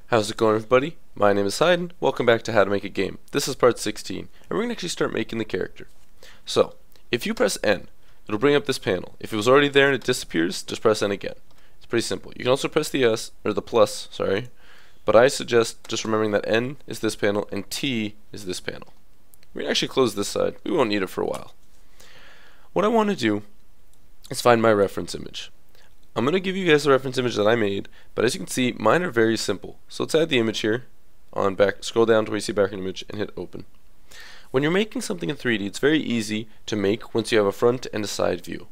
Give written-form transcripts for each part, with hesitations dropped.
How's it going, everybody? My name is Hayden. Welcome back to How to Make a Game. This is part 16, and we're going to actually start making the character. So, if you press N, it'll bring up this panel. If it was already there and it disappears, just press N again. It's pretty simple. You can also press the S, or the plus, sorry, but I suggest just remembering that N is this panel and T is this panel. We're going to actually close this side. We won't need it for a while. What I want to do is find my reference image. I'm going to give you guys the reference image that I made, but as you can see, mine are very simple. So let's add the image here, scroll down to where you see background image, and hit open. When you're making something in 3D, it's very easy to make once you have a front and a side view.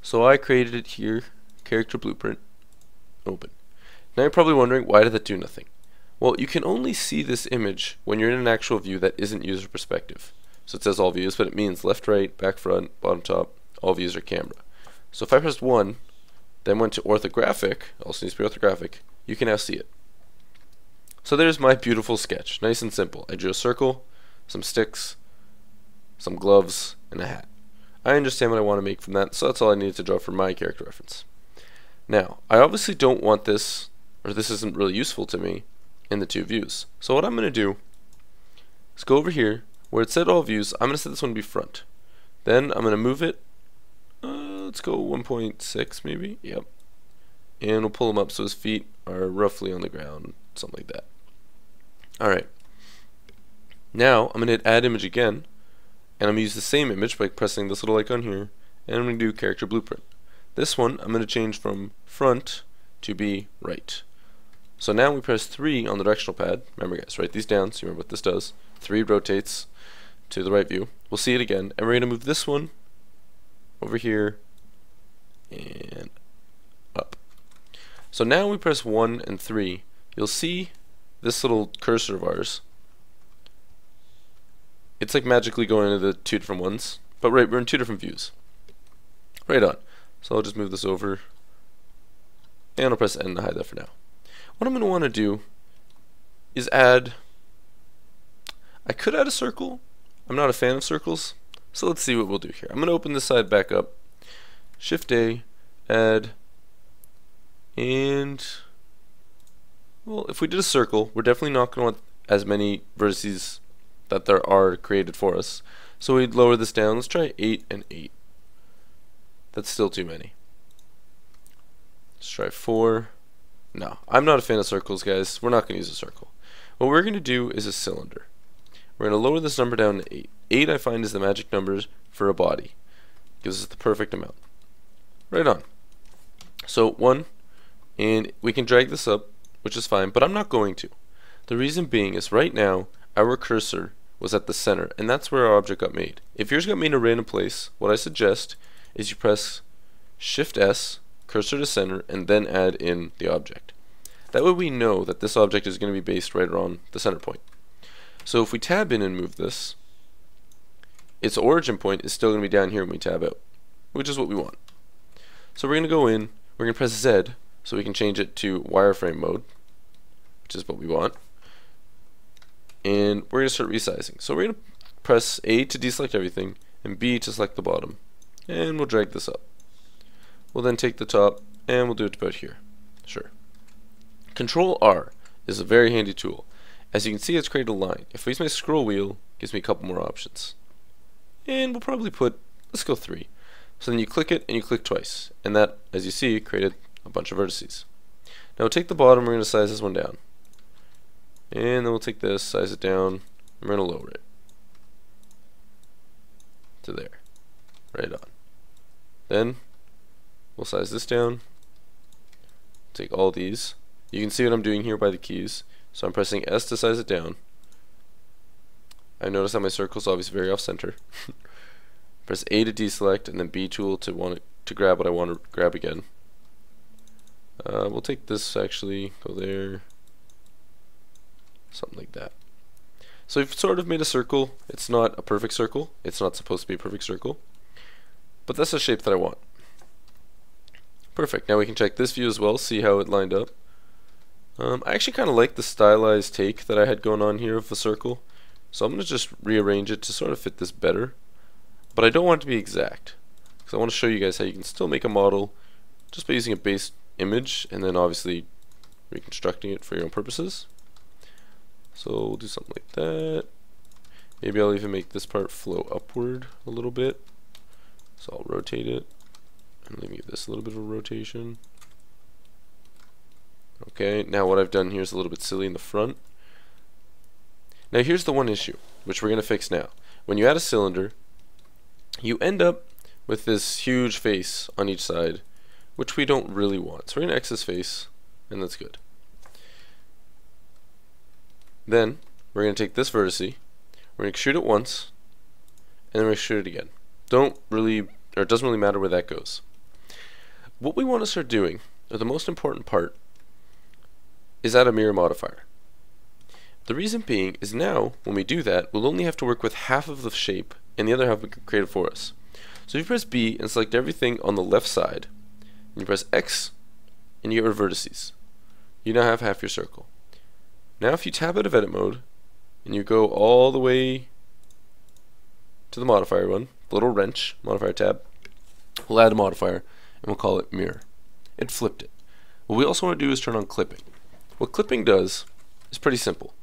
So I created it here, character blueprint, open. Now you're probably wondering, why did that do nothing? Well, you can only see this image when you're in an actual view that isn't user perspective. So it says all views, but it means left, right, back, front, bottom, top, all views are camera. So if I pressed 1, then went to orthographic, also needs to be orthographic, you can now see it. So there's my beautiful sketch, nice and simple. I drew a circle, some sticks, some gloves, and a hat. I understand what I want to make from that, so that's all I needed to draw for my character reference. Now, I obviously don't want this, or this isn't really useful to me, in the two views. So what I'm going to do is go over here, where it said all views, I'm going to set this one to be front. Then I'm going to move it, let's go 1.6 maybe, yep. And we'll pull him up so his feet are roughly on the ground, something like that. Alright. Now I'm going to hit add image again, and I'm going to use the same image by pressing this little icon here, and I'm going to do character blueprint. This one I'm going to change from front to be right. So now we press 3 on the directional pad. Remember guys, write these down so you remember what this does. 3 rotates to the right view. We'll see it again, and we're going to move this one over here and up. So now we press 1 and 3. You'll see this little cursor of ours. It's like magically going into the two different ones, but right, we're in two different views. Right on. So I'll just move this over, and I'll press N to hide that for now. What I'm going to want to do is add, I could add a circle. I'm not a fan of circles, so let's see what we'll do here. I'm going to open this side back up, Shift A, add, and well, if we did a circle, we're definitely not going to want as many vertices that there are created for us. So we'd lower this down. Let's try 8 and 8. That's still too many. Let's try 4. No, I'm not a fan of circles, guys. We're not going to use a circle. What we're going to do is a cylinder. We're going to lower this number down to 8. 8 I find is the magic number for a body. Gives us the perfect amount. Right on. So 1, and we can drag this up, which is fine, but I'm not going to. The reason being is right now our cursor was at the center, and that's where our object got made. If yours got made in a random place, what I suggest is you press Shift S, cursor to center, and then add in the object. That way we know that this object is going to be based right around the center point. So if we tab in and move this, its origin point is still going to be down here when we tab out, which is what we want. So we're going to go in, we're going to press Z so we can change it to wireframe mode, which is what we want. And we're going to start resizing. So we're going to press A to deselect everything and B to select the bottom. And we'll drag this up. We'll then take the top and we'll do it about here. Sure. Control R is a very handy tool. As you can see, it's created a line. If I use my scroll wheel, it gives me a couple more options. And we'll probably put, let's go 3. So then you click it and you click twice, and that, as you see, created a bunch of vertices. Now we'll take the bottom, we're going to size this one down. And then we'll take this, size it down, and we're going to lower it to there. Right on. Then we'll size this down, take all these. You can see what I'm doing here by the keys. So I'm pressing S to size it down. I notice that my circle is obviously very off center. Press A to deselect, and then B tool to grab what I want to grab again. We'll take this, actually, go there, something like that. So we've sort of made a circle. It's not a perfect circle. It's not supposed to be a perfect circle, but that's the shape that I want. Perfect. Now we can check this view as well, see how it lined up. I actually kind of like the stylized take that I had going on here of the circle, so I'm going to just rearrange it to sort of fit this better. But I don't want it to be exact, because I want to show you guys how you can still make a model just by using a base image and then obviously reconstructing it for your own purposes. So we'll do something like that. Maybe I'll even make this part flow upward a little bit. So I'll rotate it. And let me give this a little bit of a rotation. Okay, now what I've done here is a little bit silly in the front. Now here's the one issue, which we're going to fix now. When you add a cylinder, you end up with this huge face on each side, which we don't really want. So we're going to X this face, and that's good. Then we're going to take this vertice, we're going to extrude it once, and then we're going to extrude it again. It doesn't really matter where that goes. What we want to start doing, or the most important part, is add a mirror modifier. The reason being is now, when we do that, we'll only have to work with half of the shape, and the other half will be created for us. So if you press B and select everything on the left side, and you press X, and you get rid of vertices, you now have half your circle. Now if you tab out of edit mode, and you go all the way to the modifier one, the little wrench, modifier tab, we'll add a modifier, and we'll call it mirror. It flipped it. What we also want to do is turn on clipping. What clipping does is pretty simple.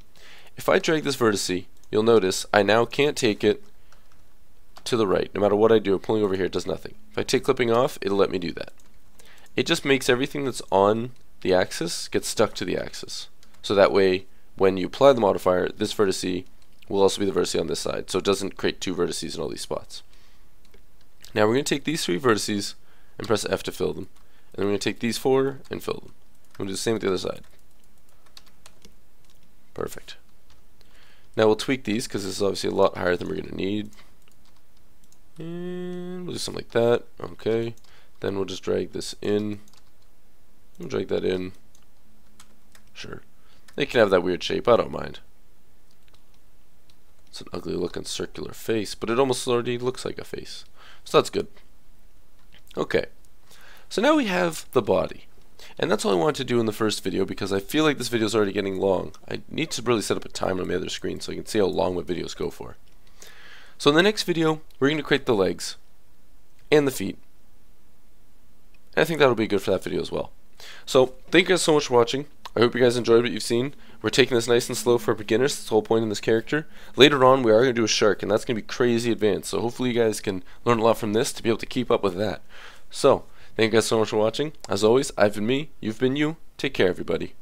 If I drag this vertice, you'll notice I now can't take it to the right. No matter what I do, pulling over here, it does nothing. If I take clipping off, it'll let me do that. It just makes everything that's on the axis get stuck to the axis. So that way, when you apply the modifier, this vertice will also be the vertice on this side, so it doesn't create two vertices in all these spots. Now we're going to take these three vertices and press F to fill them. And then we're going to take these four and fill them. We'll do the same with the other side. Perfect. Now we'll tweak these because this is obviously a lot higher than we're going to need. And we'll do something like that. Okay. Then we'll just drag this in. We'll drag that in. Sure. They can have that weird shape. I don't mind. It's an ugly looking circular face, but it almost already looks like a face. So that's good. Okay. So now we have the body. And that's all I wanted to do in the first video because I feel like this video is already getting long. I need to really set up a timer on my other screen so I can see how long my videos go for. So in the next video, we're going to create the legs and the feet. And I think that'll be good for that video as well. So thank you guys so much for watching. I hope you guys enjoyed what you've seen. We're taking this nice and slow for beginners. That's the whole point in this character. Later on, we are going to do a shark, and that's going to be crazy advanced. So hopefully you guys can learn a lot from this to be able to keep up with that. So thank you guys so much for watching. As always, I've been me, you've been you. Take care, everybody.